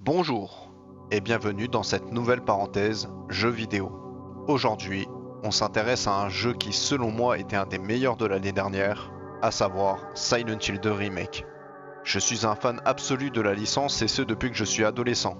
Bonjour et bienvenue dans cette nouvelle parenthèse jeux vidéo. Aujourd'hui, on s'intéresse à un jeu qui selon moi était un des meilleurs de l'année dernière, à savoir Silent Hill 2 Remake. Je suis un fan absolu de la licence et ce depuis que je suis adolescent.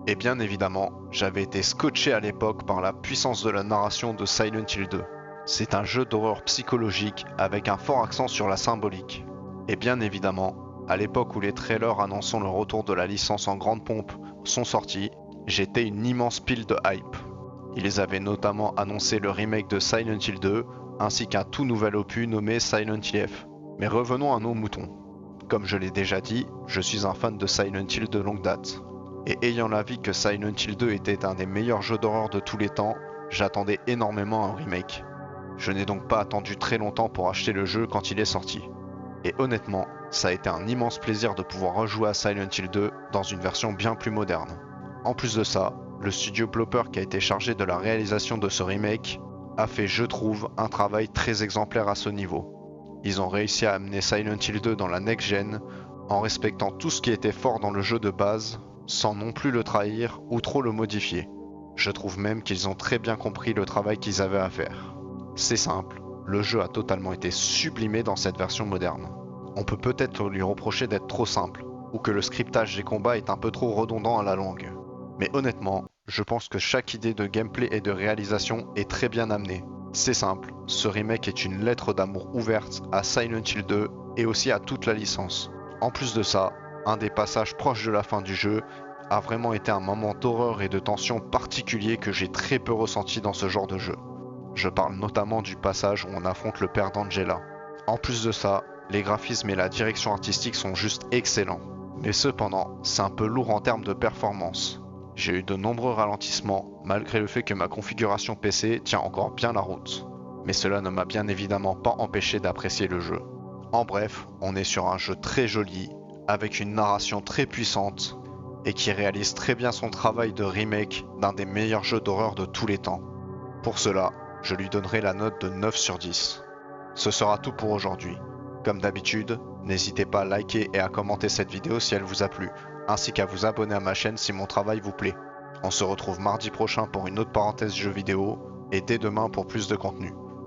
Et bien évidemment, j'avais été scotché à l'époque par la puissance de la narration de Silent Hill 2. C'est un jeu d'horreur psychologique avec un fort accent sur la symbolique. Et bien évidemment, à l'époque où les trailers annonçant le retour de la licence en grande pompe sont sortis, j'étais une immense pile de hype. Ils avaient notamment annoncé le remake de Silent Hill 2 ainsi qu'un tout nouvel opus nommé Silent Hill F. Mais revenons à nos moutons. Comme je l'ai déjà dit, je suis un fan de Silent Hill de longue date. Et ayant l'avis que Silent Hill 2 était un des meilleurs jeux d'horreur de tous les temps, j'attendais énormément un remake. Je n'ai donc pas attendu très longtemps pour acheter le jeu quand il est sorti. Et honnêtement, ça a été un immense plaisir de pouvoir rejouer à Silent Hill 2 dans une version bien plus moderne. En plus de ça, le studio Plopper qui a été chargé de la réalisation de ce remake a fait, je trouve, un travail très exemplaire à ce niveau. Ils ont réussi à amener Silent Hill 2 dans la next-gen en respectant tout ce qui était fort dans le jeu de base, sans non plus le trahir ou trop le modifier. Je trouve même qu'ils ont très bien compris le travail qu'ils avaient à faire. C'est simple, le jeu a totalement été sublimé dans cette version moderne. On peut peut-être lui reprocher d'être trop simple, ou que le scriptage des combats est un peu trop redondant à la longue. Mais honnêtement, je pense que chaque idée de gameplay et de réalisation est très bien amenée. C'est simple, ce remake est une lettre d'amour ouverte à Silent Hill 2 et aussi à toute la licence. En plus de ça, un des passages proches de la fin du jeu a vraiment été un moment d'horreur et de tension particulier que j'ai très peu ressenti dans ce genre de jeu. Je parle notamment du passage où on affronte le père d'Angela. En plus de ça, les graphismes et la direction artistique sont juste excellents. Mais cependant, c'est un peu lourd en termes de performance. J'ai eu de nombreux ralentissements, malgré le fait que ma configuration PC tient encore bien la route. Mais cela ne m'a bien évidemment pas empêché d'apprécier le jeu. En bref, on est sur un jeu très joli, avec une narration très puissante, et qui réalise très bien son travail de remake d'un des meilleurs jeux d'horreur de tous les temps. Pour cela, je lui donnerai la note de 9 sur 10. Ce sera tout pour aujourd'hui. Comme d'habitude, n'hésitez pas à liker et à commenter cette vidéo si elle vous a plu, ainsi qu'à vous abonner à ma chaîne si mon travail vous plaît. On se retrouve mardi prochain pour une autre parenthèse jeux vidéo, et dès demain pour plus de contenu.